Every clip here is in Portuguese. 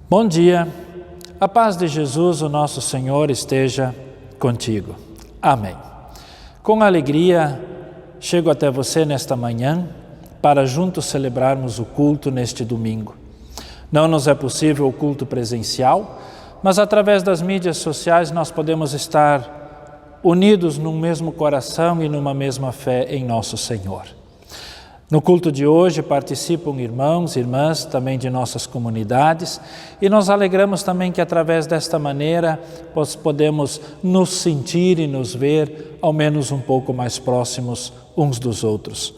Bom dia, a paz de Jesus, o nosso Senhor, esteja contigo. Amém. Com alegria, chego até você nesta manhã para juntos celebrarmos o culto neste domingo. Não nos é possível o culto presencial, mas através das mídias sociais nós podemos estar unidos num mesmo coração e numa mesma fé em nosso Senhor. No culto de hoje participam irmãos e irmãs também de nossas comunidades e nos alegramos também que através desta maneira podemos nos sentir e nos ver ao menos um pouco mais próximos uns dos outros.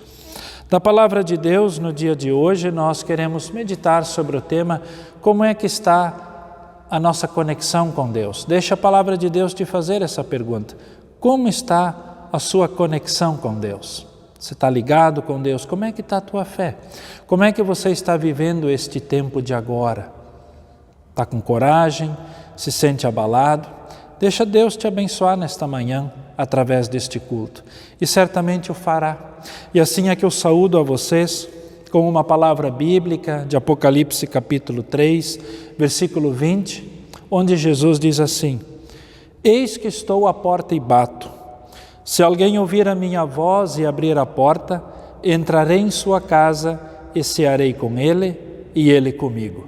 Da palavra de Deus, no dia de hoje, nós queremos meditar sobre o tema como é que está a nossa conexão com Deus. Deixa a palavra de Deus te fazer essa pergunta. Como está a sua conexão com Deus? Você está ligado com Deus? Como é que está a tua fé? Como é que você está vivendo este tempo de agora? Está com coragem? Se sente abalado? Deixa Deus te abençoar nesta manhã através deste culto. E certamente o fará. E assim é que eu saúdo a vocês com uma palavra bíblica de Apocalipse capítulo 3, versículo 20, onde Jesus diz assim: Eis que estou à porta e bato. Se alguém ouvir a minha voz e abrir a porta, entrarei em sua casa e cearei com ele e ele comigo.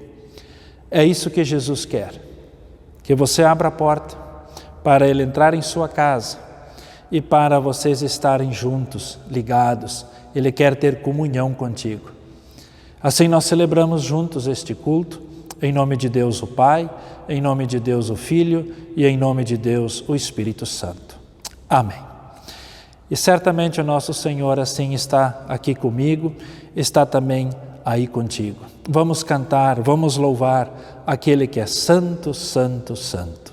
É isso que Jesus quer, que você abra a porta para ele entrar em sua casa e para vocês estarem juntos, ligados. Ele quer ter comunhão contigo. Assim nós celebramos juntos este culto, em nome de Deus o Pai, em nome de Deus o Filho e em nome de Deus o Espírito Santo. Amém. E certamente o nosso Senhor assim está aqui comigo, está também aí contigo. Vamos cantar, vamos louvar aquele que é santo, santo, santo.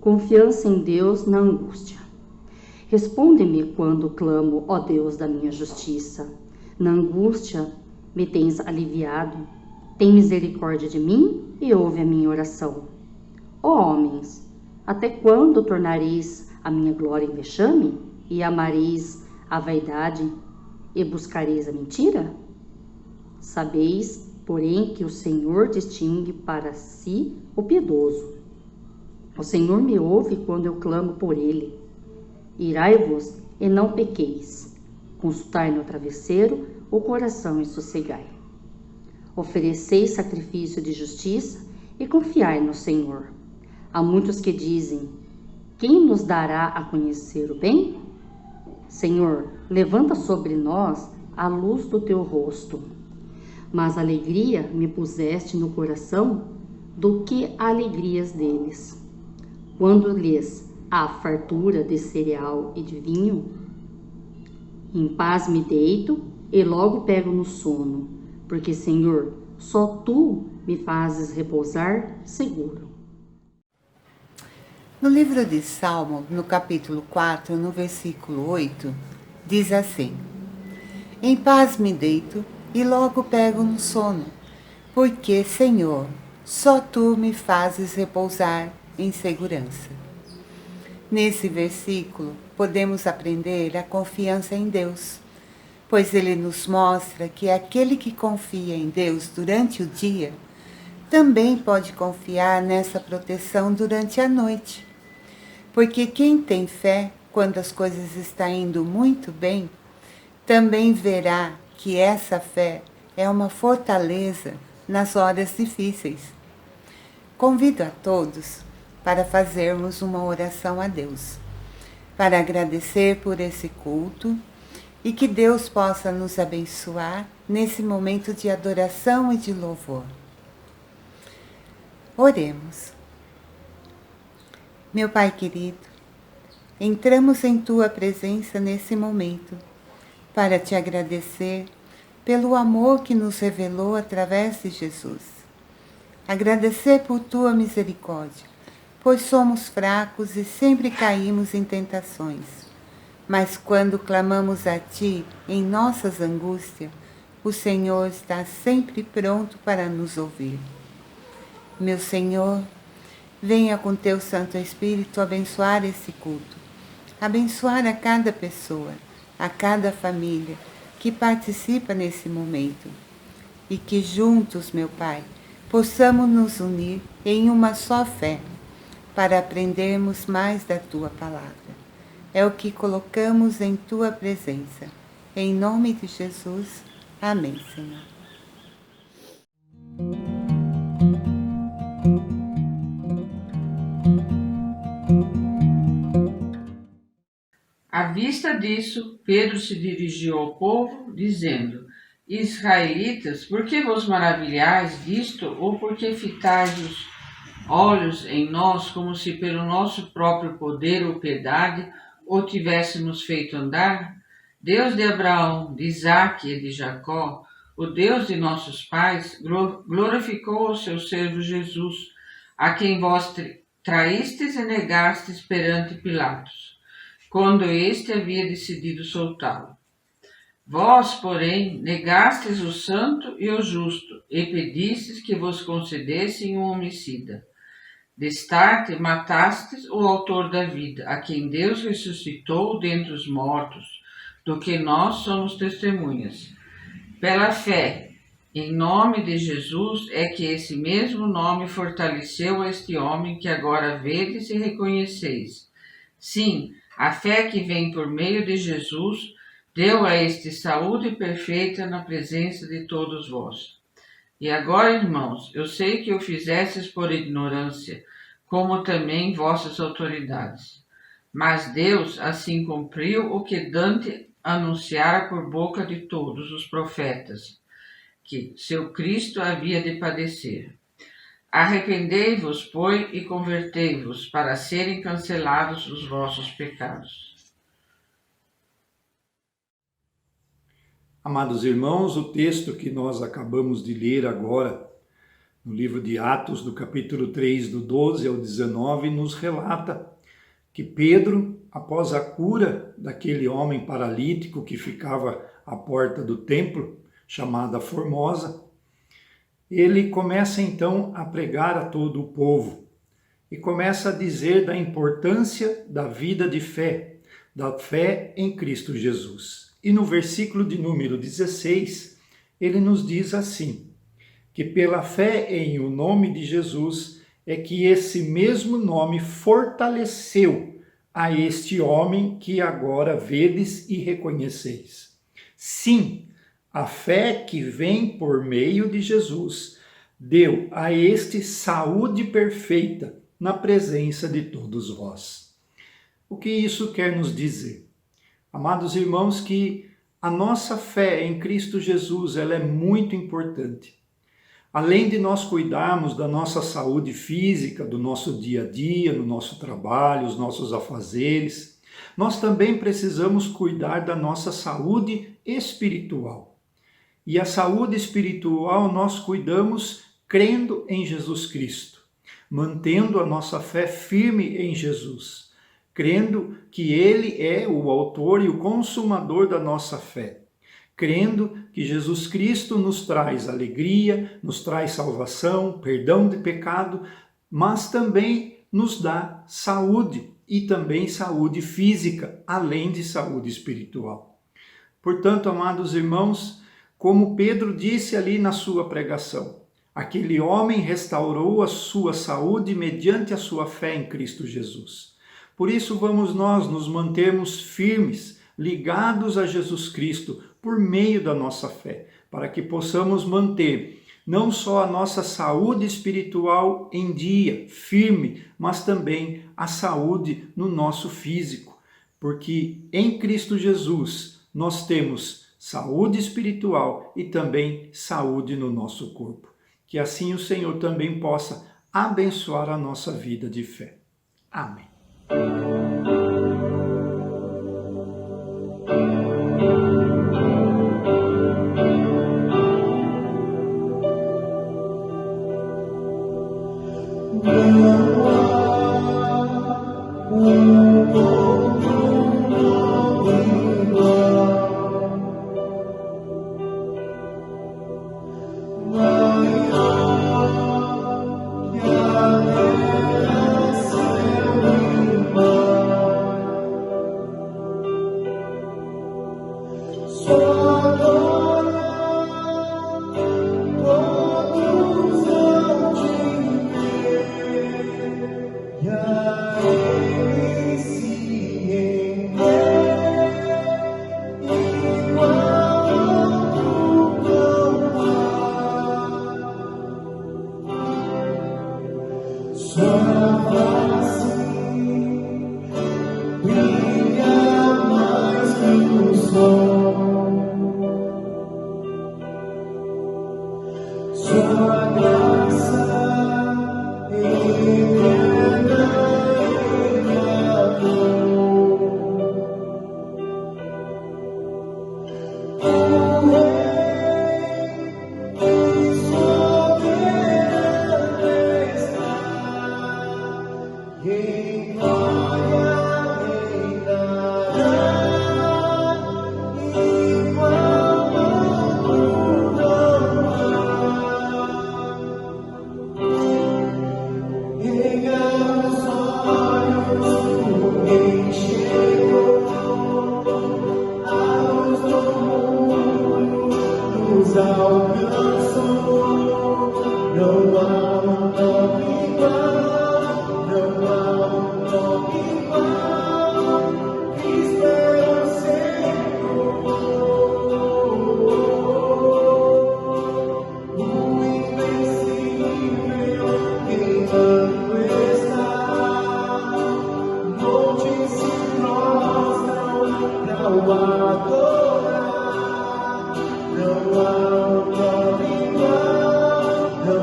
Confiança em Deus na angústia. Responde-me quando clamo, ó Deus da minha justiça. Na angústia me tens aliviado. Tem misericórdia de mim e ouve a minha oração. Ó homens, até quando tornareis a minha glória em vexame? E amareis a vaidade e buscareis a mentira? Sabeis, porém, que o Senhor distingue para si o piedoso. O Senhor me ouve quando eu clamo por ele. Irai-vos e não pequeis. Consultai no travesseiro o coração e sossegai. Ofereceis sacrifício de justiça e confiai no Senhor. Há muitos que dizem: quem nos dará a conhecer o bem? Senhor, levanta sobre nós a luz do teu rosto. Mas alegria me puseste no coração do que alegrias deles. Quando lhes há fartura de cereal e de vinho, em paz me deito e logo pego no sono, porque, Senhor, só tu me fazes repousar seguro. No livro de Salmo, no capítulo 4, no versículo 8, diz assim: em paz me deito e logo pego no sono, porque, Senhor, só tu me fazes repousar em segurança. Nesse versículo, podemos aprender a confiança em Deus, pois ele nos mostra que aquele que confia em Deus durante o dia, também pode confiar nessa proteção durante a noite. Porque quem tem fé, quando as coisas estão indo muito bem, também verá que essa fé é uma fortaleza nas horas difíceis. Convido a todos para fazermos uma oração a Deus, para agradecer por esse culto e que Deus possa nos abençoar nesse momento de adoração e de louvor. Oremos. Meu Pai querido, entramos em Tua presença nesse momento para Te agradecer pelo amor que nos revelou através de Jesus. Agradecer por Tua misericórdia, pois somos fracos e sempre caímos em tentações. Mas quando clamamos a Ti em nossas angústias, o Senhor está sempre pronto para nos ouvir. Meu Senhor, venha com Teu Santo Espírito abençoar esse culto, abençoar a cada pessoa, a cada família que participa nesse momento. E que juntos, meu Pai, possamos nos unir em uma só fé, para aprendermos mais da Tua palavra. É o que colocamos em Tua presença. Em nome de Jesus. Amém, Senhor. À vista disso, Pedro se dirigiu ao povo, dizendo: Israelitas, por que vos maravilhais disto, ou por que fitais os olhos em nós, como se pelo nosso próprio poder ou piedade o tivéssemos feito andar? Deus de Abraão, de Isaque e de Jacó, o Deus de nossos pais, glorificou o seu servo Jesus, a quem vós traístes e negastes perante Pilatos, quando este havia decidido soltá-lo. Vós, porém, negastes o santo e o justo, e pedistes que vos concedessem um homicida. Destarte matastes o autor da vida, a quem Deus ressuscitou dentre os mortos, do que nós somos testemunhas. Pela fé, em nome de Jesus, é que esse mesmo nome fortaleceu a este homem que agora vedes e reconheceis. Sim, a fé que vem por meio de Jesus deu a este saúde perfeita na presença de todos vós. E agora, irmãos, eu sei que o fizestes por ignorância, como também vossas autoridades. Mas Deus assim cumpriu o que Dante anunciara por boca de todos os profetas, que seu Cristo havia de padecer. Arrependei-vos, pois, e convertei-vos, para serem cancelados os vossos pecados. Amados irmãos, o texto que nós acabamos de ler agora, no livro de Atos, do capítulo 3, do 12 ao 19, nos relata que Pedro, após a cura daquele homem paralítico que ficava à porta do templo, chamada Formosa, ele começa então a pregar a todo o povo e começa a dizer da importância da vida de fé, da fé em Cristo Jesus. E no versículo de número 16, ele nos diz assim, que pela fé em o nome de Jesus é que esse mesmo nome fortaleceu a este homem que agora vedes e reconheceis. Sim, a fé que vem por meio de Jesus deu a este saúde perfeita na presença de todos vós. O que isso quer nos dizer? Amados irmãos, que a nossa fé em Cristo Jesus, ela é muito importante. Além de nós cuidarmos da nossa saúde física, do nosso dia a dia, no nosso trabalho, os nossos afazeres, nós também precisamos cuidar da nossa saúde espiritual. E a saúde espiritual nós cuidamos crendo em Jesus Cristo, mantendo a nossa fé firme em Jesus, crendo que Ele é o autor e o consumador da nossa fé, crendo que Jesus Cristo nos traz alegria, nos traz salvação, perdão de pecado, mas também nos dá saúde e também saúde física, além de saúde espiritual. Portanto, amados irmãos, como Pedro disse ali na sua pregação, aquele homem restaurou a sua saúde mediante a sua fé em Cristo Jesus. Por isso vamos nós nos mantermos firmes, ligados a Jesus Cristo, por meio da nossa fé, para que possamos manter não só a nossa saúde espiritual em dia, firme, mas também a saúde no nosso físico, porque em Cristo Jesus nós temos saúde espiritual e também saúde no nosso corpo. Que assim o Senhor também possa abençoar a nossa vida de fé. Amém.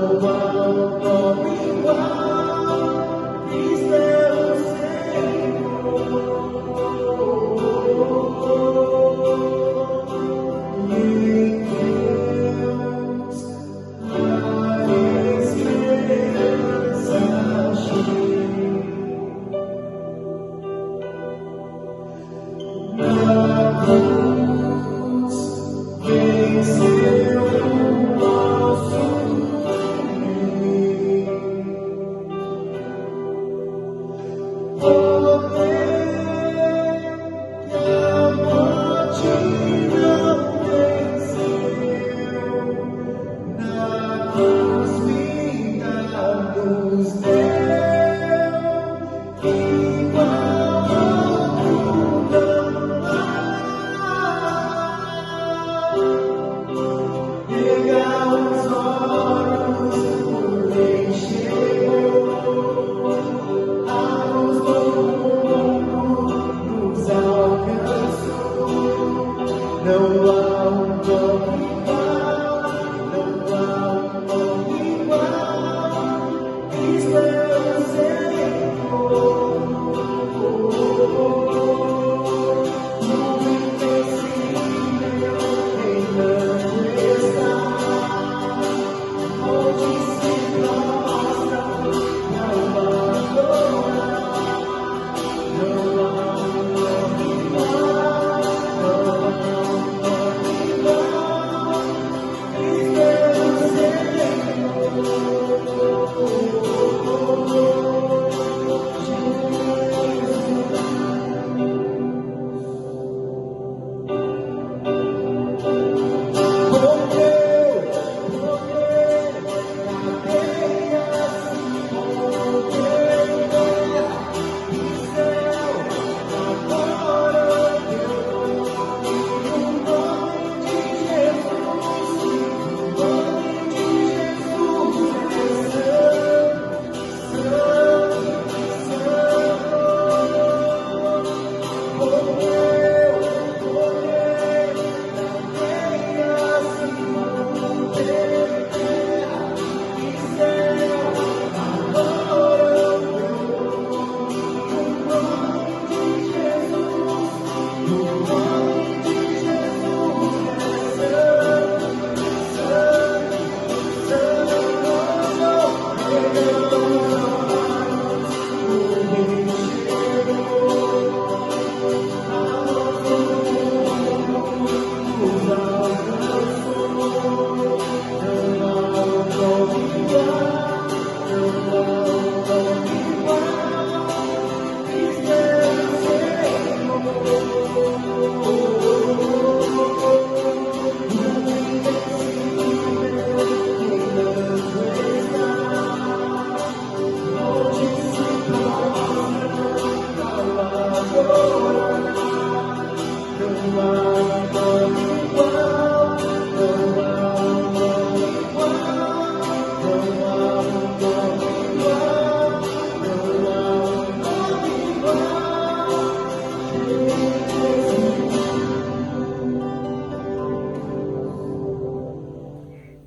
Não há um nome igual.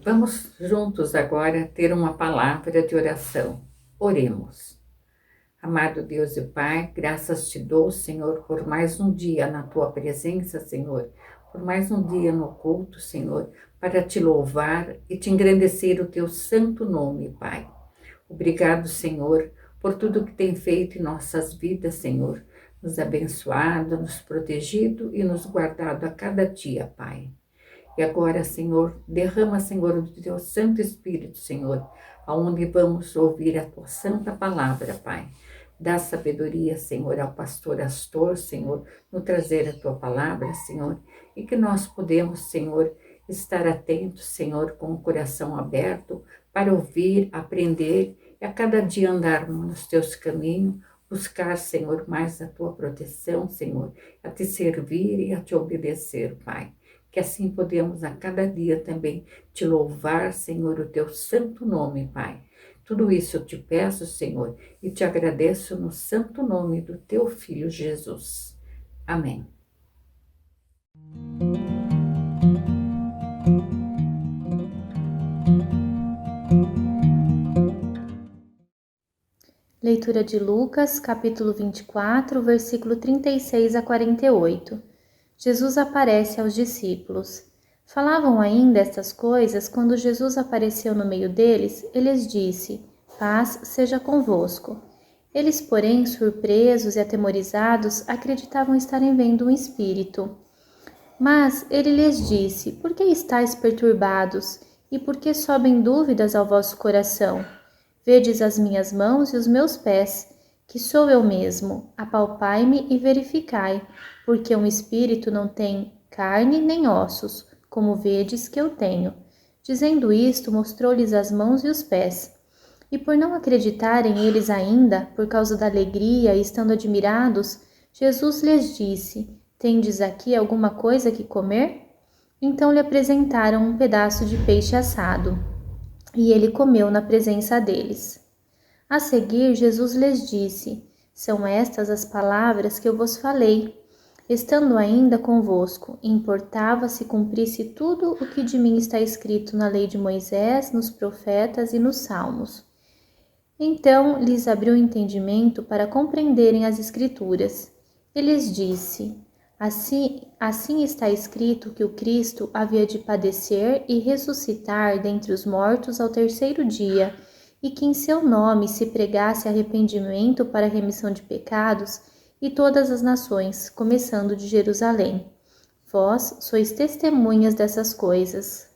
Vamos juntos agora ter uma palavra de oração. Oremos. Amado Deus e Pai, graças te dou, Senhor, por mais um dia na tua presença, Senhor, por mais um dia no culto, Senhor, para te louvar e te engrandecer o teu santo nome, Pai. Obrigado, Senhor, por tudo que tem feito em nossas vidas, Senhor, nos abençoado, nos protegido e nos guardado a cada dia, Pai. E agora, Senhor, derrama, Senhor, o teu Santo Espírito, Senhor, aonde vamos ouvir a tua santa palavra, Pai. Dá sabedoria, Senhor, ao pastor Astor, Senhor, no trazer a tua palavra, Senhor, e que nós podemos, Senhor, estar atentos, Senhor, com o coração aberto para ouvir, aprender e a cada dia andarmos nos teus caminhos, buscar, Senhor, mais a tua proteção, Senhor, a te servir e a te obedecer, Pai. Que assim podemos a cada dia também te louvar, Senhor, o teu santo nome, Pai. Tudo isso eu te peço, Senhor, e te agradeço no santo nome do teu Filho Jesus. Amém. Leitura de Lucas, capítulo 24, versículo 36 a 48. Jesus aparece aos discípulos. Falavam ainda estas coisas quando Jesus apareceu no meio deles e lhes disse: Paz seja convosco. Eles, porém, surpresos e atemorizados, acreditavam estarem vendo um espírito. Mas ele lhes disse: Por que estáis perturbados? E por que sobem dúvidas ao vosso coração? Vedes as minhas mãos e os meus pés, que sou eu mesmo. Apalpai-me e verificai, porque um espírito não tem carne nem ossos, como vedes que eu tenho. Dizendo isto, mostrou-lhes as mãos e os pés. E por não acreditarem eles ainda, por causa da alegria e estando admirados, Jesus lhes disse: Tendes aqui alguma coisa que comer? Então lhe apresentaram um pedaço de peixe assado, e ele comeu na presença deles. A seguir, Jesus lhes disse: São estas as palavras que eu vos falei, estando ainda convosco. Importava se cumprisse tudo o que de mim está escrito na lei de Moisés, nos profetas e nos salmos. Então lhes abriu o entendimento para compreenderem as Escrituras. E lhes disse: Assim está escrito que o Cristo havia de padecer e ressuscitar dentre os mortos ao terceiro dia, e que em seu nome se pregasse arrependimento para a remissão de pecados, e todas as nações, começando de Jerusalém. Vós sois testemunhas dessas coisas.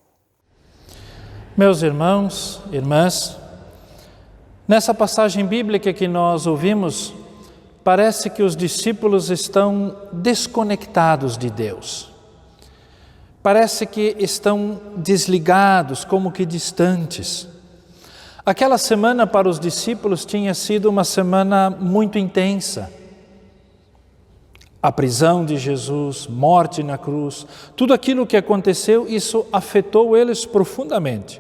Meus irmãos, irmãs, nessa passagem bíblica que nós ouvimos, parece que os discípulos estão desconectados de Deus. Parece que estão desligados, como que distantes. Aquela semana para os discípulos tinha sido uma semana muito intensa. A prisão de Jesus, morte na cruz, tudo aquilo que aconteceu, isso afetou eles profundamente.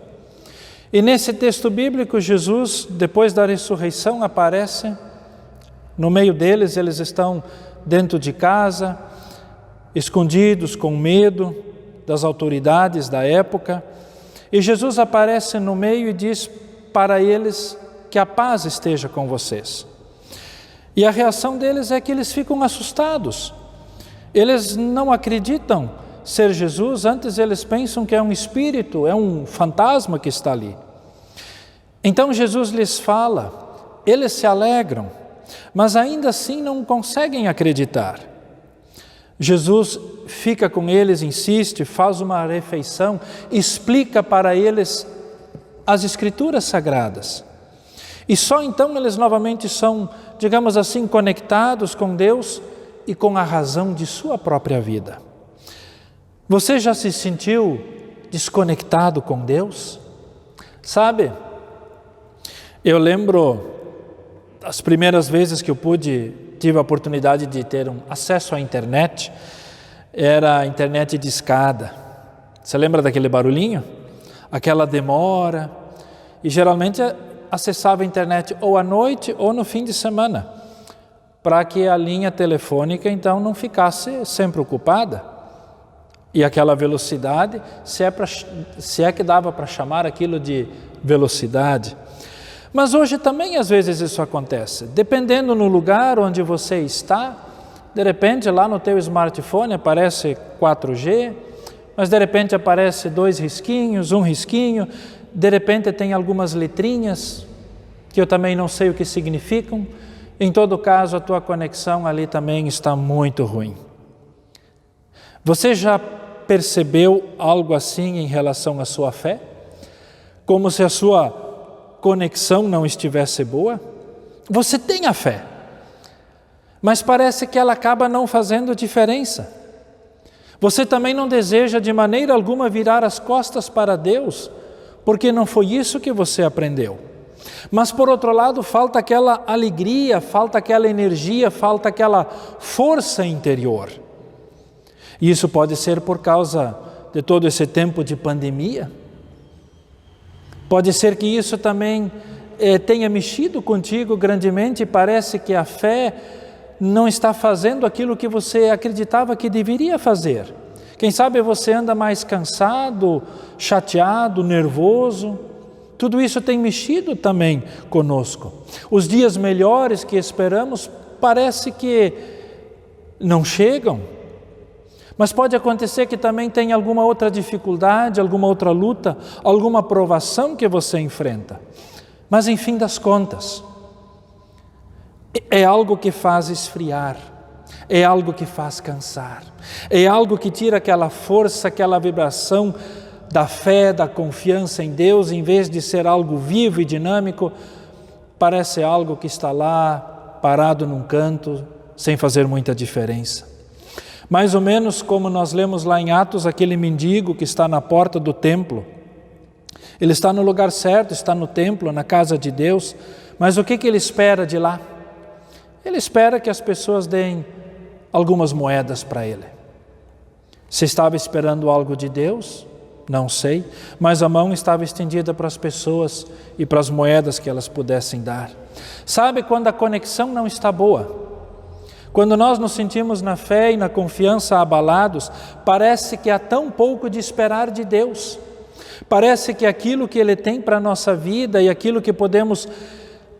E nesse texto bíblico, Jesus, depois da ressurreição, aparece no meio deles. Eles estão dentro de casa, escondidos, com medo das autoridades da época. E Jesus aparece no meio e diz para eles que a paz esteja com vocês. E a reação deles é que eles ficam assustados. Eles não acreditam ser Jesus, antes eles pensam que é um espírito, é um fantasma que está ali. Então Jesus lhes fala, eles se alegram, mas ainda assim não conseguem acreditar. Jesus fica com eles, insiste, faz uma refeição, explica para eles as Escrituras Sagradas. E só então eles novamente são, digamos assim, conectados com Deus e com a razão de sua própria vida. Você já se sentiu desconectado com Deus? Sabe, eu lembro das primeiras vezes que eu tive a oportunidade de ter um acesso à internet, era a internet de escada. Você lembra daquele barulhinho? Aquela demora, e geralmente acessava a internet ou à noite ou no fim de semana, para que a linha telefônica então não ficasse sempre ocupada. E aquela velocidade, se é que dava para chamar aquilo de velocidade. Mas hoje também às vezes isso acontece, dependendo no lugar onde você está, de repente lá no teu smartphone aparece 4G, mas de repente aparece 2 risquinhos, 1 risquinho, de repente tem algumas letrinhas que eu também não sei o que significam. Em todo caso, a tua conexão ali também está muito ruim. Você já percebeu algo assim em relação à sua fé? Como se a sua conexão não estivesse boa? Você tem a fé, mas parece que ela acaba não fazendo diferença. Você também não deseja de maneira alguma virar as costas para Deus, porque não foi isso que você aprendeu. Mas por outro lado, falta aquela alegria, falta aquela energia, falta aquela força interior. E isso pode ser por causa de todo esse tempo de pandemia. Pode ser que isso também tenha mexido contigo grandemente e parece que a fé não está fazendo aquilo que você acreditava que deveria fazer. Quem sabe você anda mais cansado, chateado, nervoso. Tudo isso tem mexido também conosco. Os dias melhores que esperamos parece que não chegam. Mas pode acontecer que também tenha alguma outra dificuldade, alguma outra luta, alguma provação que você enfrenta. Mas em fim das contas, é algo que faz esfriar. é algo que faz cansar, é algo que tira aquela força, aquela vibração da fé, da confiança em Deus. Em vez de ser algo vivo e dinâmico, parece algo que está lá, parado num canto, sem fazer muita diferença. Mais ou menos como nós lemos lá em Atos, aquele mendigo que está na porta do templo. Ele está no lugar certo, está no templo, na casa de Deus, mas o que ele espera de lá? Ele espera que as pessoas deem algumas moedas para ele. Se estava esperando algo de Deus, não sei, mas a mão estava estendida para as pessoas e para as moedas que elas pudessem dar. Sabe quando a conexão não está boa? Quando nós nos sentimos na fé e na confiança abalados, parece que há tão pouco de esperar de Deus. Parece que aquilo que Ele tem para a nossa vida e aquilo que podemos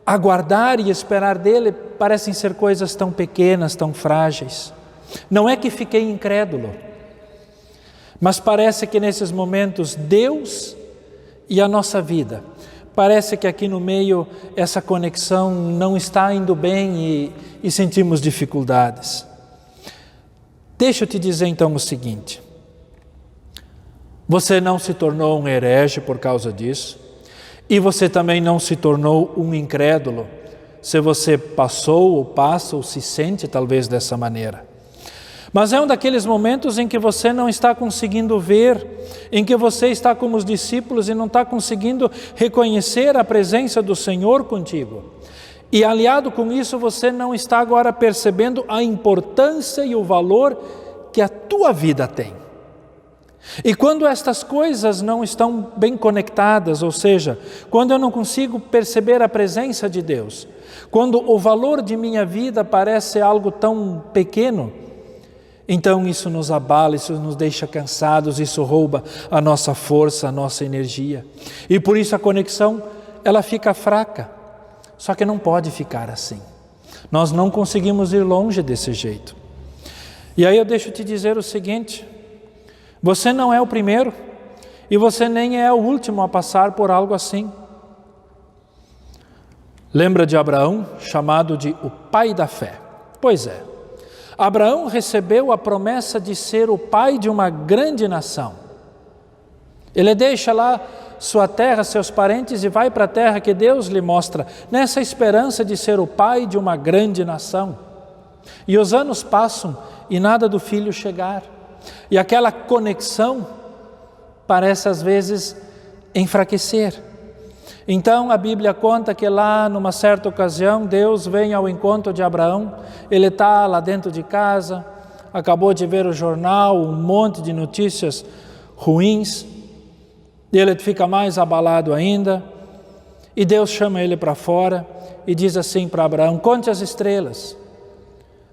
aguardar e esperar dEle parecem ser coisas tão pequenas, tão frágeis. Não é que fiquei incrédulo, mas parece que nesses momentos Deus e a nossa vida, parece que aqui no meio essa conexão não está indo bem e sentimos dificuldades. Deixa eu te dizer então o seguinte: você não se tornou um herege por causa disso, e você também não se tornou um incrédulo, se você passou ou passa ou se sente talvez dessa maneira. Mas é um daqueles momentos em que você não está conseguindo ver, em que você está como os discípulos e não está conseguindo reconhecer a presença do Senhor contigo. E aliado com isso, você não está agora percebendo a importância e o valor que a tua vida tem. E quando estas coisas não estão bem conectadas, ou seja, quando eu não consigo perceber a presença de Deus, quando o valor de minha vida parece algo tão pequeno, então isso nos abala, isso nos deixa cansados, isso rouba a nossa força, a nossa energia. E por isso a conexão, ela fica fraca. Só que não pode ficar assim. Nós não conseguimos ir longe desse jeito. E aí eu deixo te dizer o seguinte: você não é o primeiro e você nem é o último a passar por algo assim. Lembra de Abraão, chamado de o pai da fé? Pois é, Abraão recebeu a promessa de ser o pai de uma grande nação. Ele deixa lá sua terra, seus parentes e vai para a terra que Deus lhe mostra, nessa esperança de ser o pai de uma grande nação. E os anos passam e nada do filho chegar. E aquela conexão parece às vezes enfraquecer. Então a Bíblia conta que lá numa certa ocasião Deus vem ao encontro de Abraão. Ele está lá dentro de casa, acabou de ver o jornal, um monte de notícias ruins, e ele fica mais abalado ainda, e Deus chama ele para fora e diz assim para Abraão: conte as estrelas,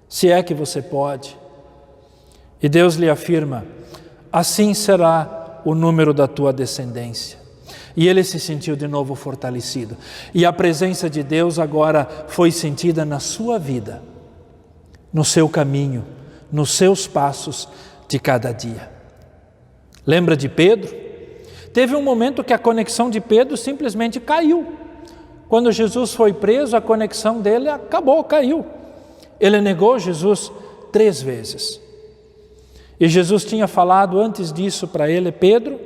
se é que você pode. E Deus lhe afirma: assim será o número da tua descendência. E ele se sentiu de novo fortalecido. E a presença de Deus agora foi sentida na sua vida, no seu caminho, nos seus passos de cada dia. Lembra de Pedro? Teve um momento que a conexão de Pedro simplesmente caiu. Quando Jesus foi preso, a conexão dele acabou, caiu. Ele negou Jesus 3 vezes. E Jesus tinha falado antes disso para ele: Pedro,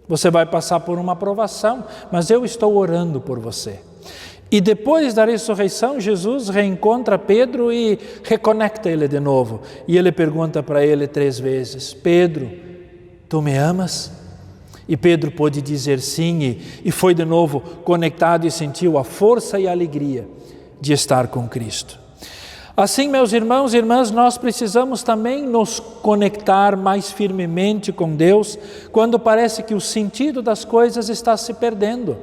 você vai passar por uma provação, mas eu estou orando por você. E depois da ressurreição, Jesus reencontra Pedro e reconecta ele de novo. E ele pergunta para ele 3 vezes: Pedro, tu me amas? E Pedro pôde dizer sim, e foi de novo conectado e sentiu a força e a alegria de estar com Cristo. Assim, meus irmãos e irmãs, nós precisamos também nos conectar mais firmemente com Deus quando parece que o sentido das coisas está se perdendo,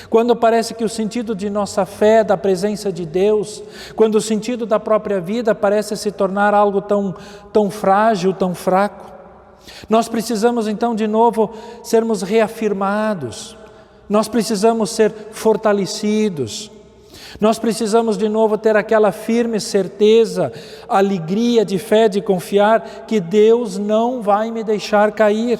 quando parece que o sentido de nossa fé, da presença de Deus, quando o sentido da própria vida parece se tornar algo tão frágil, tão fraco. Nós precisamos então de novo sermos reafirmados, nós precisamos ser fortalecidos. Nós precisamos de novo ter aquela firme certeza, alegria de fé, de confiar que Deus não vai me deixar cair.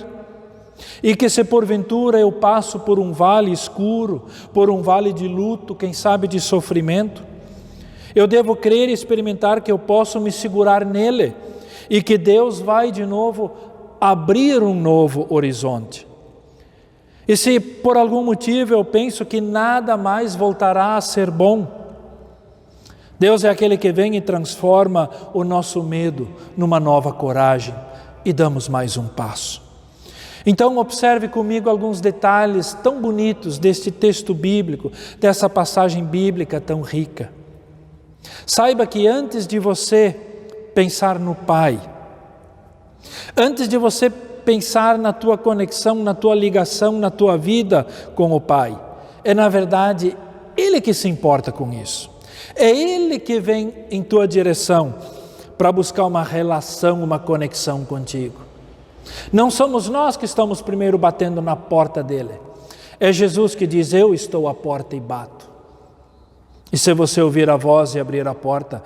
E que se porventura eu passo por um vale escuro, por um vale de luto, quem sabe de sofrimento, Eu devo crer e experimentar que eu posso me segurar nele e que Deus vai de novo abrir um novo horizonte. E se por algum motivo eu penso que nada mais voltará a ser bom, Deus é aquele que vem e transforma o nosso medo numa nova coragem e damos mais um passo. Então observe comigo alguns detalhes tão bonitos deste texto bíblico, dessa passagem bíblica tão rica. Saiba que antes de você pensar no Pai, antes de você pensar na tua conexão, na tua ligação, na tua vida com o Pai, é na verdade Ele que se importa com isso. É Ele que vem em tua direção para buscar uma relação, uma conexão contigo. Não somos nós que estamos primeiro batendo na porta dele. É Jesus que diz: eu estou à porta e bato. E se você ouvir a voz e abrir a porta,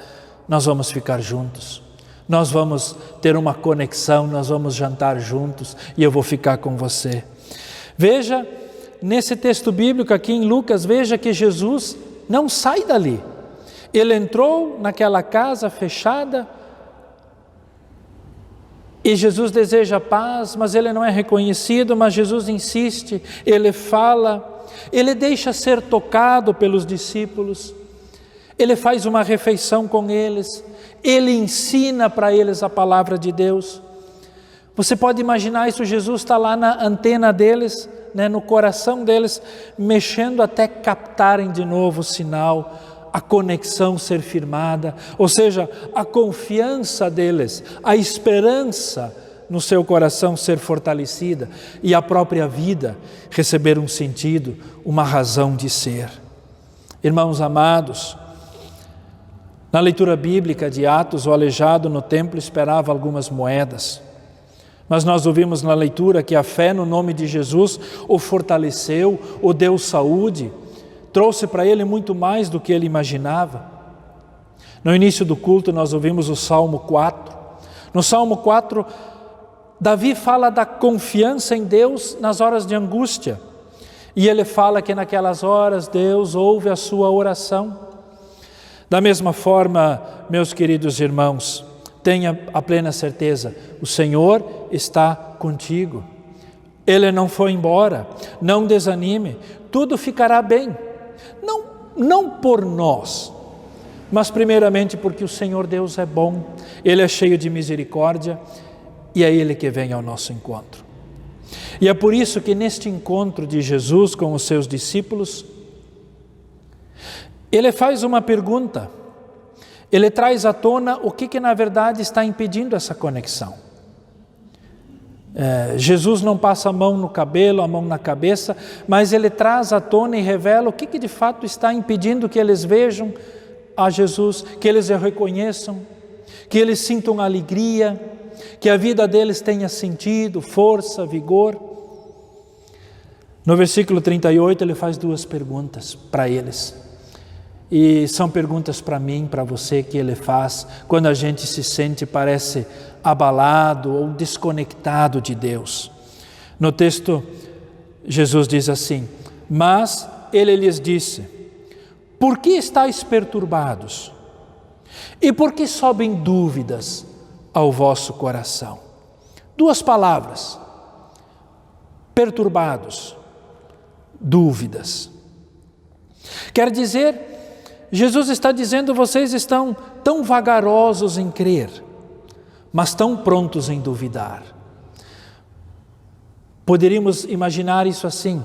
nós vamos ficar juntos. Nós vamos ter uma conexão, nós vamos jantar juntos e eu vou ficar com você. Veja, nesse texto bíblico aqui em Lucas, veja que Jesus não sai dali. Ele entrou naquela casa fechada e Jesus deseja paz, mas ele não é reconhecido, mas Jesus insiste, ele fala, ele deixa ser tocado pelos discípulos, ele faz uma refeição com eles, ele ensina para eles a palavra de Deus. Você pode imaginar isso, Jesus está lá na antena deles, no coração deles, mexendo até captarem de novo o sinal, a conexão ser firmada, ou seja, a confiança deles, a esperança no seu coração ser fortalecida e a própria vida receber um sentido, uma razão de ser. Irmãos amados, na leitura bíblica de Atos, o aleijado no templo esperava algumas moedas, mas nós ouvimos na leitura que a fé no nome de Jesus o fortaleceu, o deu saúde, trouxe para ele muito mais do que ele imaginava. No início do culto nós ouvimos o Salmo 4. No Salmo 4, Davi fala da confiança em Deus nas horas de angústia. E ele fala que naquelas horas Deus ouve a sua oração. Da mesma forma, meus queridos irmãos, tenha a plena certeza, o Senhor está contigo. Ele não foi embora, não desanime, tudo ficará bem. Não por nós, mas primeiramente porque o Senhor Deus é bom, Ele é cheio de misericórdia e é Ele que vem ao nosso encontro. E é por isso que neste encontro de Jesus com os seus discípulos, Ele faz uma pergunta, Ele traz à tona o que na verdade está impedindo essa conexão. Jesus não passa a mão no cabelo, a mão na cabeça, mas Ele traz à tona e revela o que de fato está impedindo que eles vejam a Jesus, que eles o reconheçam, que eles sintam alegria, que a vida deles tenha sentido, força, vigor. No versículo 38 Ele faz duas perguntas para eles, e são perguntas para mim, para você, que Ele faz quando a gente se sente, parece abalado ou desconectado de Deus. No texto, Jesus diz assim: mas Ele lhes disse: por que estáis perturbados? E por que sobem dúvidas ao vosso coração? Duas palavras: perturbados, dúvidas. Quer dizer, Jesus está dizendo: vocês estão tão vagarosos em crer, mas tão prontos em duvidar. Poderíamos imaginar isso assim: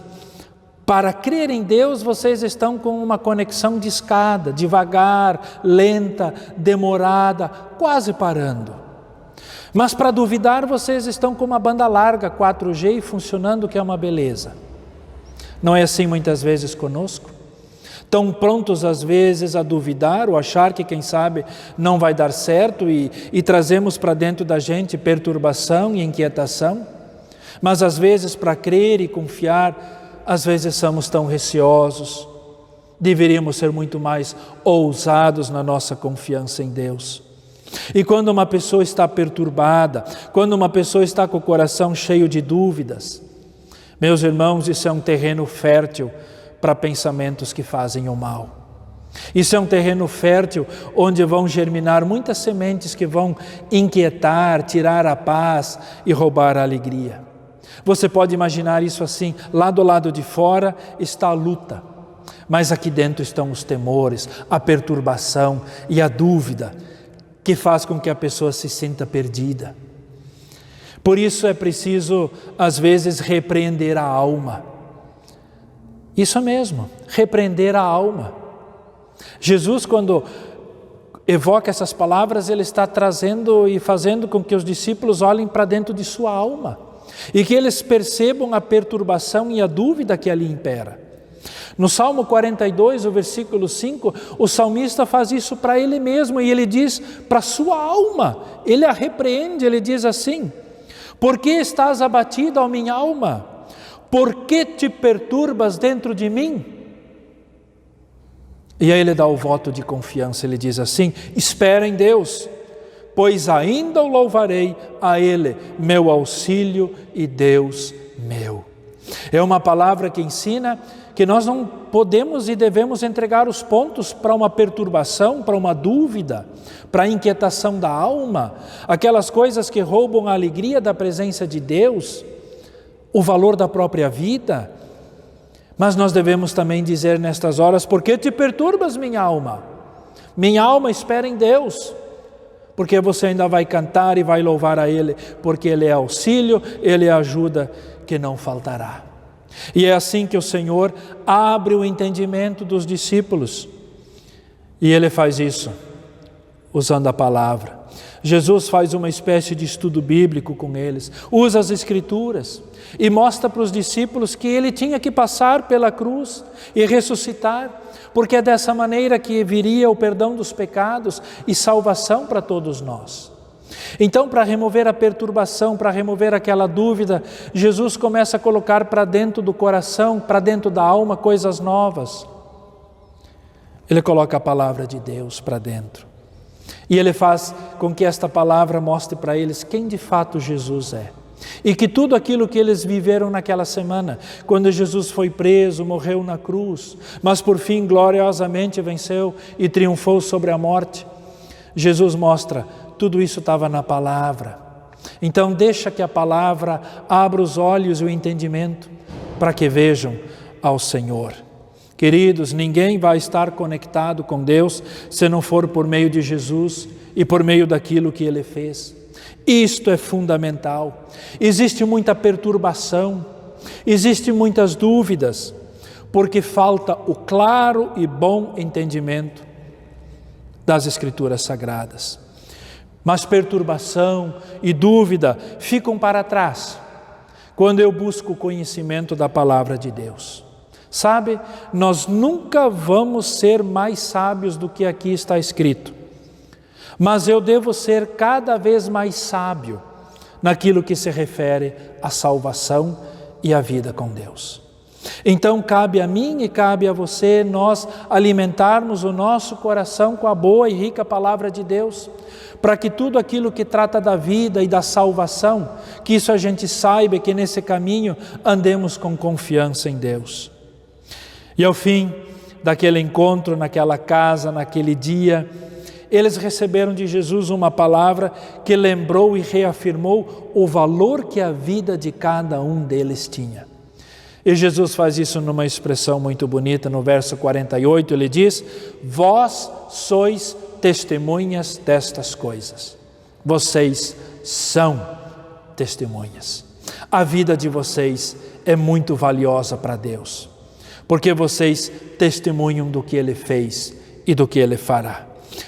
para crer em Deus, vocês estão com uma conexão de escada, devagar, lenta, demorada, quase parando. Mas para duvidar, vocês estão com uma banda larga, 4G, e funcionando, que é uma beleza. Não é assim muitas vezes conosco? Tão prontos às vezes a duvidar ou achar que quem sabe não vai dar certo e trazemos para dentro da gente perturbação e inquietação, mas às vezes para crer e confiar, às vezes somos tão receosos. Deveríamos ser muito mais ousados na nossa confiança em Deus. E quando uma pessoa está perturbada, quando uma pessoa está com o coração cheio de dúvidas, meus irmãos, isso é um terreno fértil para pensamentos que fazem o mal. Isso é um terreno fértil onde vão germinar muitas sementes que vão inquietar, tirar a paz e roubar a alegria. Você pode imaginar isso assim: lá do lado de fora está a luta, mas aqui dentro estão os temores, a perturbação e a dúvida, que faz com que a pessoa se sinta perdida. Por isso é preciso, às vezes, repreender a alma. Isso mesmo, repreender a alma. Jesus, quando evoca essas palavras, ele está trazendo e fazendo com que os discípulos olhem para dentro de sua alma e que eles percebam a perturbação e a dúvida que ali impera. No Salmo 42, o versículo 5, o salmista faz isso para ele mesmo e ele diz para a sua alma, ele a repreende, ele diz assim: por que estás abatida, ó minha alma? Por que te perturbas dentro de mim? E aí ele dá o voto de confiança, ele diz assim: espera em Deus, pois ainda o louvarei a Ele, meu auxílio e Deus meu. É uma palavra que ensina que nós não podemos e devemos entregar os pontos para uma perturbação, para uma dúvida, para a inquietação da alma, aquelas coisas que roubam a alegria da presença de Deus, o valor da própria vida. Mas nós devemos também dizer nestas horas: por que te perturbas, minha alma? Minha alma, espera em Deus, porque você ainda vai cantar e vai louvar a Ele, porque Ele é auxílio, Ele é ajuda que não faltará. E é assim que o Senhor abre o entendimento dos discípulos, e Ele faz isso usando a palavra. Jesus faz uma espécie de estudo bíblico com eles, usa as Escrituras e mostra para os discípulos que Ele tinha que passar pela cruz e ressuscitar, porque é dessa maneira que viria o perdão dos pecados e salvação para todos nós. Então, para remover a perturbação, para remover aquela dúvida, Jesus começa a colocar para dentro do coração, para dentro da alma, coisas novas. Ele coloca a palavra de Deus para dentro. E Ele faz com que esta palavra mostre para eles quem de fato Jesus é. E que tudo aquilo que eles viveram naquela semana, quando Jesus foi preso, morreu na cruz, mas por fim gloriosamente venceu e triunfou sobre a morte, Jesus mostra: tudo isso estava na palavra. Então deixa que a palavra abra os olhos e o entendimento para que vejam ao Senhor. Queridos, ninguém vai estar conectado com Deus se não for por meio de Jesus e por meio daquilo que Ele fez. Isto é fundamental. Existe muita perturbação, existe muitas dúvidas, porque falta o claro e bom entendimento das Escrituras Sagradas. Mas perturbação e dúvida ficam para trás quando eu busco o conhecimento da palavra de Deus. Sabe, nós nunca vamos ser mais sábios do que aqui está escrito, mas eu devo ser cada vez mais sábio naquilo que se refere à salvação e à vida com Deus. Então cabe a mim e cabe a você nós alimentarmos o nosso coração com a boa e rica palavra de Deus, para que tudo aquilo que trata da vida e da salvação, que isso a gente saiba, que nesse caminho andemos com confiança em Deus. E ao fim daquele encontro, naquela casa, naquele dia, eles receberam de Jesus uma palavra que lembrou e reafirmou o valor que a vida de cada um deles tinha. E Jesus faz isso numa expressão muito bonita, no verso 48, ele diz: vós sois testemunhas destas coisas. Vocês são testemunhas. A vida de vocês é muito valiosa para Deus, porque vocês testemunham do que Ele fez e do que Ele fará.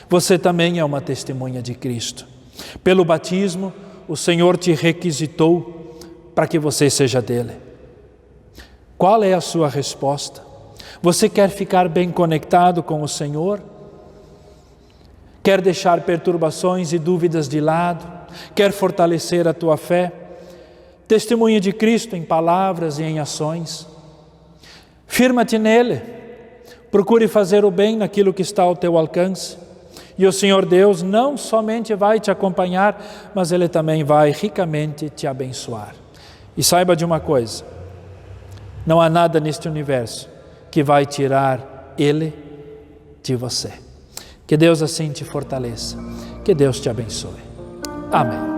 Você também é uma testemunha de Cristo. Pelo batismo, o Senhor te requisitou para que você seja dele. Qual é a sua resposta? Você quer ficar bem conectado com o Senhor? Quer deixar perturbações e dúvidas de lado? Quer fortalecer a tua fé? Testemunha de Cristo em palavras e em ações. Firma-te nele. Procure fazer o bem naquilo que está ao teu alcance. E o Senhor Deus não somente vai te acompanhar, mas Ele também vai ricamente te abençoar. E saiba de uma coisa: não há nada neste universo que vai tirar Ele de você. Que Deus assim te fortaleça. Que Deus te abençoe. Amém.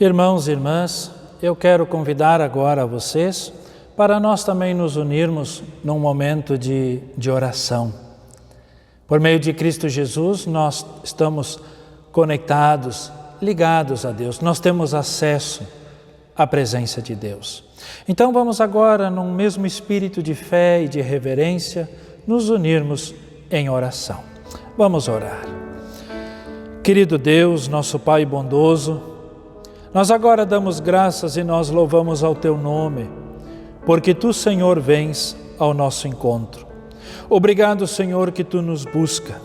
Irmãos e irmãs, eu quero convidar agora vocês para nós também nos unirmos num momento de oração. Por meio de Cristo Jesus, nós estamos conectados, ligados a Deus, nós temos acesso à presença de Deus. Então vamos agora, num mesmo espírito de fé e de reverência, nos unirmos em oração. Vamos orar. Querido Deus, nosso Pai bondoso, nós agora damos graças e nós louvamos ao Teu nome, porque Tu, Senhor, vens ao nosso encontro. Obrigado, Senhor, que Tu nos busca.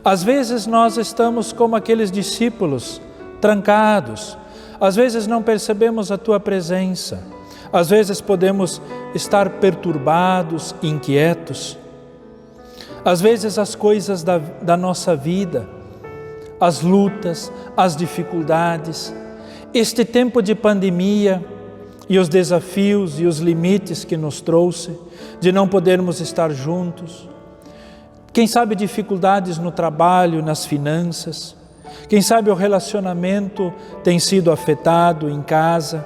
Às vezes nós estamos como aqueles discípulos, trancados. Às vezes não percebemos a Tua presença. Às vezes podemos estar perturbados, inquietos. Às vezes as coisas da nossa vida, as lutas, as dificuldades, este tempo de pandemia e os desafios e os limites que nos trouxe, de não podermos estar juntos. Quem sabe dificuldades no trabalho, nas finanças. Quem sabe o relacionamento tem sido afetado em casa.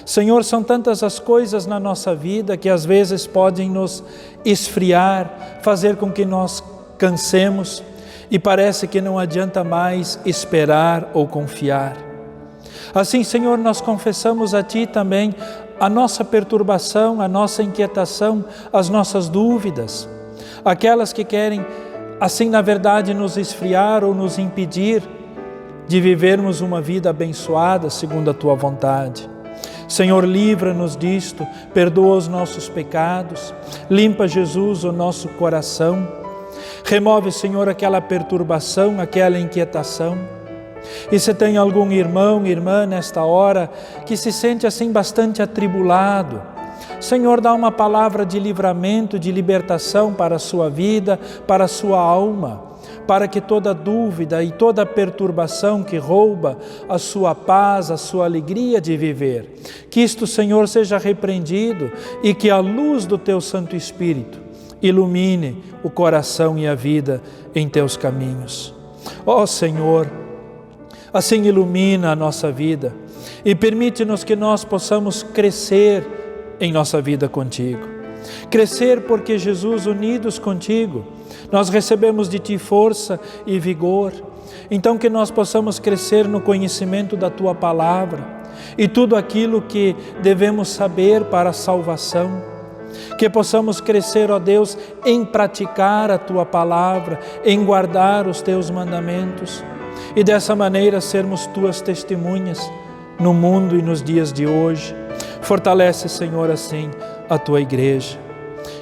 Senhor, são tantas as coisas na nossa vida que às vezes podem nos esfriar, fazer com que nós cansemos e parece que não adianta mais esperar ou confiar. Assim, Senhor, nós confessamos a Ti também a nossa perturbação, a nossa inquietação, as nossas dúvidas, aquelas que querem, assim, na verdade, nos esfriar ou nos impedir de vivermos uma vida abençoada segundo a Tua vontade. Senhor, livra-nos disto, perdoa os nossos pecados, limpa, Jesus, o nosso coração, remove, Senhor, aquela perturbação, aquela inquietação. E se tem algum irmão, irmã nesta hora que se sente assim bastante atribulado, Senhor, dá uma palavra de livramento, de libertação para a sua vida, para a sua alma, para que toda dúvida e toda perturbação que rouba a sua paz, a sua alegria de viver, que isto, Senhor, seja repreendido e que a luz do Teu Santo Espírito ilumine o coração e a vida em Teus caminhos. Ó Senhor, assim ilumina a nossa vida e permite-nos que nós possamos crescer em nossa vida contigo. Crescer porque, Jesus, unidos contigo, nós recebemos de Ti força e vigor. Então que nós possamos crescer no conhecimento da Tua palavra e tudo aquilo que devemos saber para a salvação. Que possamos crescer, ó Deus, em praticar a Tua palavra, em guardar os Teus mandamentos e dessa maneira sermos Tuas testemunhas no mundo e nos dias de hoje. Fortalece, Senhor, assim a Tua igreja.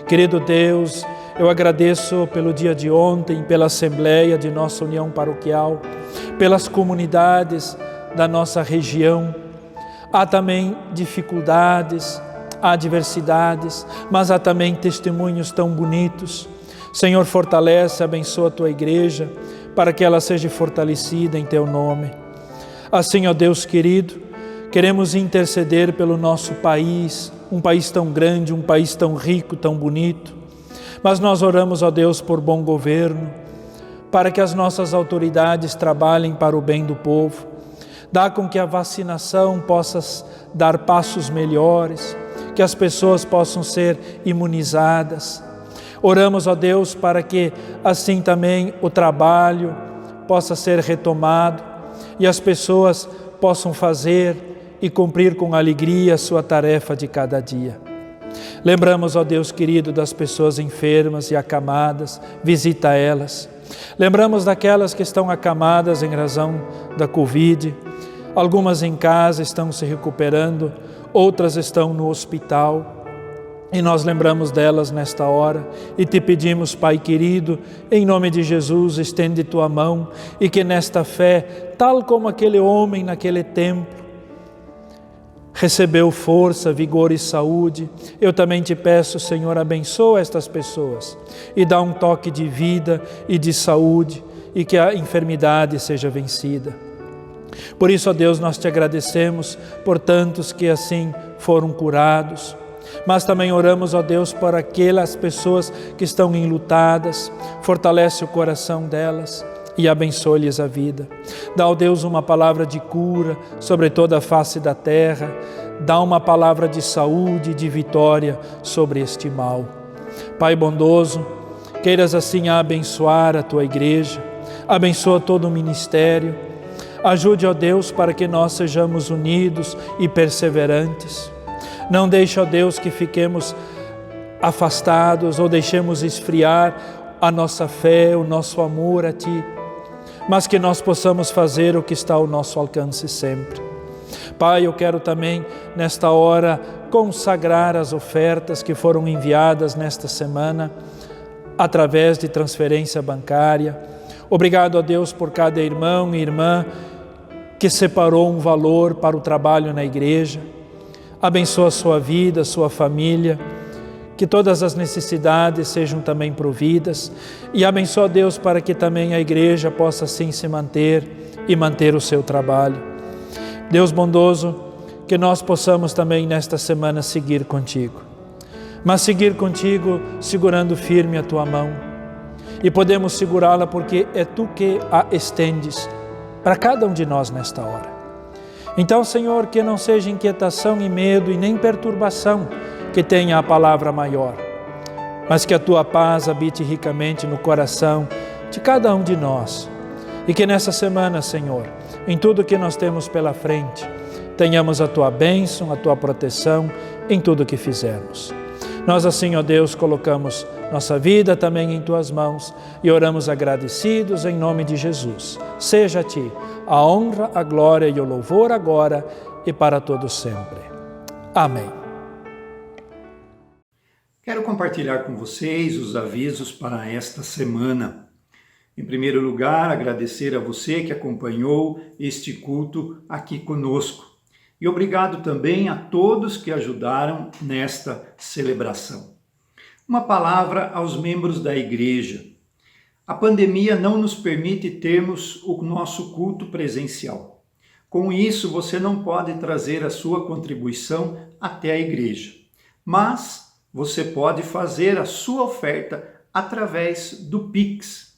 Querido Deus, eu agradeço pelo dia de ontem, pela assembleia de nossa união paroquial, pelas comunidades da nossa região. Há também dificuldades, há adversidades, mas há também testemunhos tão bonitos. Senhor, fortalece, abençoa a Tua igreja, para que ela seja fortalecida em Teu nome. Assim, ó Deus querido, queremos interceder pelo nosso país, um país tão grande, um país tão rico, tão bonito. Mas nós oramos, ó Deus, por bom governo, para que as nossas autoridades trabalhem para o bem do povo. Dá com que a vacinação possa dar passos melhores, que as pessoas possam ser imunizadas. Oramos, ó Deus, para que assim também o trabalho possa ser retomado e as pessoas possam fazer e cumprir com alegria a sua tarefa de cada dia. Lembramos, ó Deus querido, das pessoas enfermas e acamadas, visita elas. Lembramos daquelas que estão acamadas em razão da Covid, algumas em casa estão se recuperando, outras estão no hospital. E nós lembramos delas nesta hora e Te pedimos, Pai querido, em nome de Jesus, estende Tua mão e que nesta fé, tal como aquele homem naquele templo, recebeu força, vigor e saúde, eu também Te peço, Senhor, abençoa estas pessoas e dá um toque de vida e de saúde e que a enfermidade seja vencida. Por isso, ó Deus, nós Te agradecemos por tantos que assim foram curados, mas também oramos, ó Deus, por aquelas pessoas que estão enlutadas, fortalece o coração delas e abençoe-lhes a vida. Dá, ó Deus, uma palavra de cura sobre toda a face da terra, dá uma palavra de saúde e de vitória sobre este mal. Pai bondoso, queiras assim abençoar a Tua igreja, abençoa todo o ministério, ajude, ó Deus, para que nós sejamos unidos e perseverantes. Não deixe, ó Deus, que fiquemos afastados ou deixemos esfriar a nossa fé, o nosso amor a Ti, mas que nós possamos fazer o que está ao nosso alcance sempre. Pai, eu quero também, nesta hora, consagrar as ofertas que foram enviadas nesta semana, através de transferência bancária. Obrigado, ó Deus, por cada irmão e irmã que separou um valor para o trabalho na igreja. Abençoa a sua vida, a sua família, que todas as necessidades sejam também providas e abençoa, Deus, para que também a igreja possa assim se manter e manter o seu trabalho. Deus bondoso, que nós possamos também nesta semana seguir contigo. Mas seguir contigo segurando firme a tua mão. E podemos segurá-la porque é tu que a estendes para cada um de nós nesta hora. Então, Senhor, que não seja inquietação e medo e nem perturbação que tenha a palavra maior, mas que a tua paz habite ricamente no coração de cada um de nós. E que nessa semana, Senhor, em tudo que nós temos pela frente, tenhamos a tua bênção, a tua proteção em tudo que fizermos. Nós assim, ó Deus, colocamos nossa vida também em tuas mãos e oramos agradecidos em nome de Jesus. Seja a ti a honra, a glória e o louvor agora e para todos sempre. Amém. Quero compartilhar com vocês os avisos para esta semana. Em primeiro lugar, agradecer a você que acompanhou este culto aqui conosco. E obrigado também a todos que ajudaram nesta celebração. Uma palavra aos membros da igreja. A pandemia não nos permite termos o nosso culto presencial. Com isso, você não pode trazer a sua contribuição até a igreja. Mas você pode fazer a sua oferta através do Pix.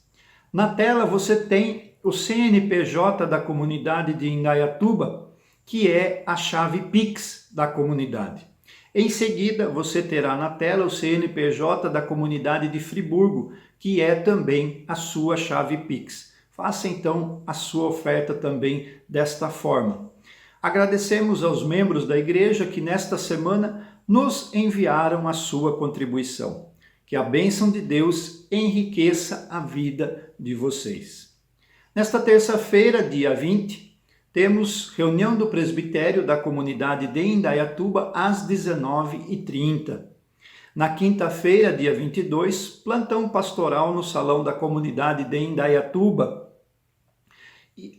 Na tela você tem o CNPJ da comunidade de Indaiatuba, que é a chave Pix da comunidade. Em seguida, você terá na tela o CNPJ da comunidade de Friburgo, que é também a sua chave Pix. Faça então a sua oferta também desta forma. Agradecemos aos membros da igreja que nesta semana nos enviaram a sua contribuição. Que a bênção de Deus enriqueça a vida de vocês. Nesta terça-feira, dia 20, temos reunião do presbitério da comunidade de Indaiatuba às 19h30. Na quinta-feira, dia 22, plantão pastoral no salão da comunidade de Indaiatuba,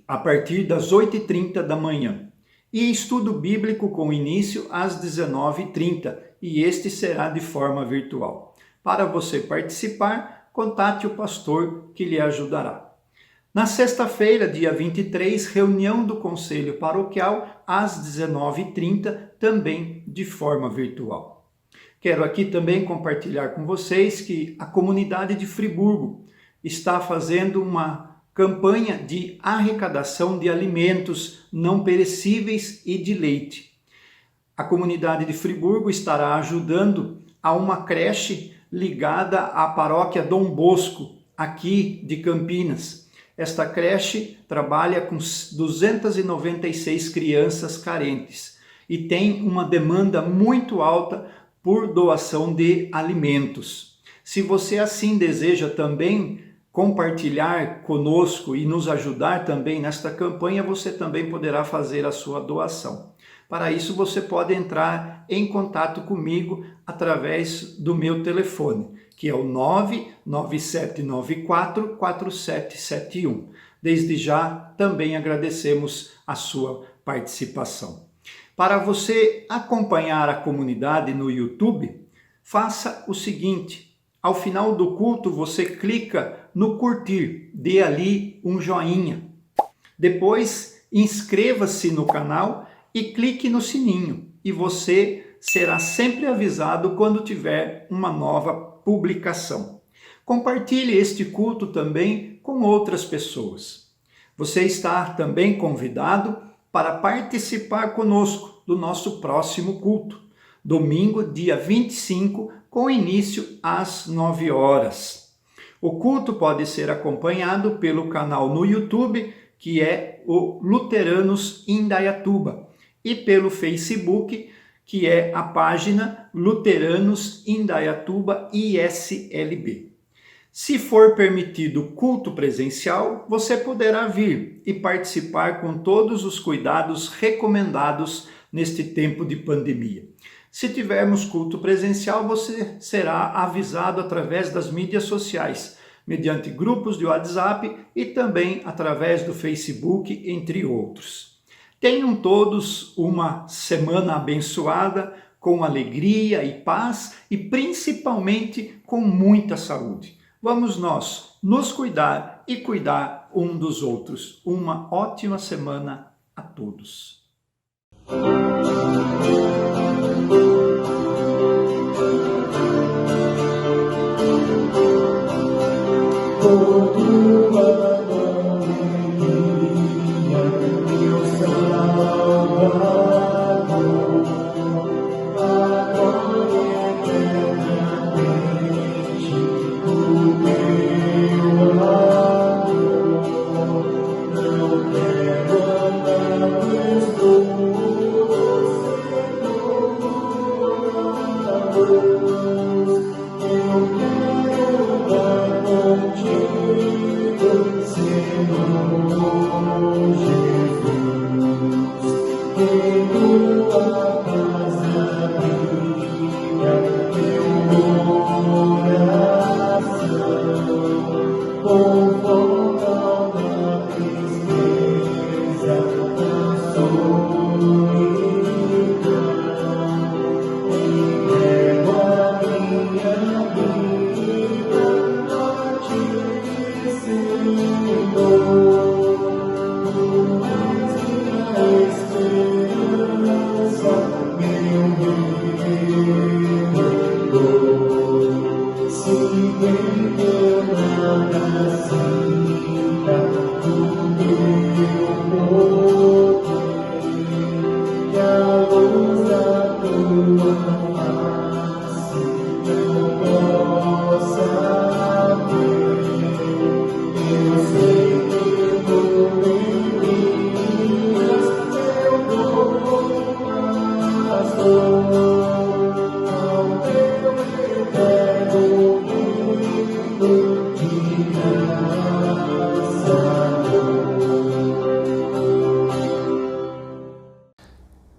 a partir das 8h30 da manhã. E estudo bíblico com início às 19h30, e este será de forma virtual. Para você participar, contate o pastor que lhe ajudará. Na sexta-feira, dia 23, reunião do Conselho Paroquial às 19h30, também de forma virtual. Quero aqui também compartilhar com vocês que a comunidade de Friburgo está fazendo uma campanha de arrecadação de alimentos não perecíveis e de leite. A comunidade de Friburgo estará ajudando a uma creche ligada à paróquia Dom Bosco, aqui de Campinas. Esta creche trabalha com 296 crianças carentes e tem uma demanda muito alta por doação de alimentos. Se você assim deseja também compartilhar conosco e nos ajudar também nesta campanha, você também poderá fazer a sua doação. Para isso, você pode entrar em contato comigo através do meu telefone, que é o 99794-4771. Desde já, também agradecemos a sua participação. Para você acompanhar a comunidade no YouTube, faça o seguinte: ao final do culto, você clica no curtir, dê ali um joinha. Depois, inscreva-se no canal e clique no sininho, e você será sempre avisado quando tiver uma nova publicação. Compartilhe este culto também com outras pessoas. Você está também convidado para participar conosco do nosso próximo culto, domingo, dia 25, com início às 9 horas. O culto pode ser acompanhado pelo canal no YouTube, que é o Luteranos Indaiatuba, e pelo Facebook, que é a página Luteranos Indaiatuba ISLB. Se for permitido culto presencial, você poderá vir e participar com todos os cuidados recomendados neste tempo de pandemia. Se tivermos culto presencial, você será avisado através das mídias sociais, mediante grupos de WhatsApp e também através do Facebook, entre outros. Tenham todos uma semana abençoada, com alegria e paz e principalmente com muita saúde. Vamos nós nos cuidar e cuidar um dos outros. Uma ótima semana a todos.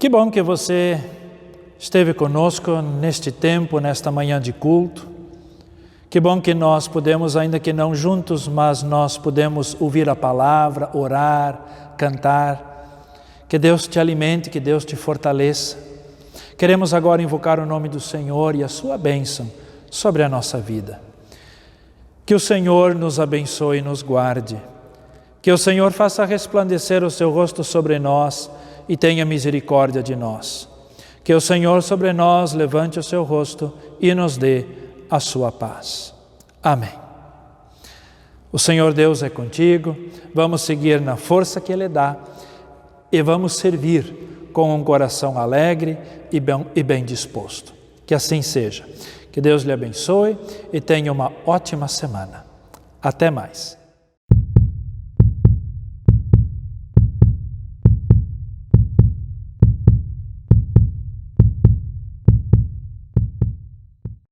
Que bom que você esteve conosco neste tempo, nesta manhã de culto. Que bom que nós podemos, ainda que não juntos, mas nós podemos ouvir a palavra, orar, cantar. Que Deus te alimente, que Deus te fortaleça. Queremos agora invocar o nome do Senhor e a sua bênção sobre a nossa vida. Que o Senhor nos abençoe e nos guarde. Que o Senhor faça resplandecer o seu rosto sobre nós e tenha misericórdia de nós. Que o Senhor sobre nós levante o seu rosto e nos dê a sua paz. Amém. O Senhor Deus é contigo, vamos seguir na força que Ele dá e vamos servir com um coração alegre e bem disposto. Que assim seja. Que Deus lhe abençoe e tenha uma ótima semana. Até mais.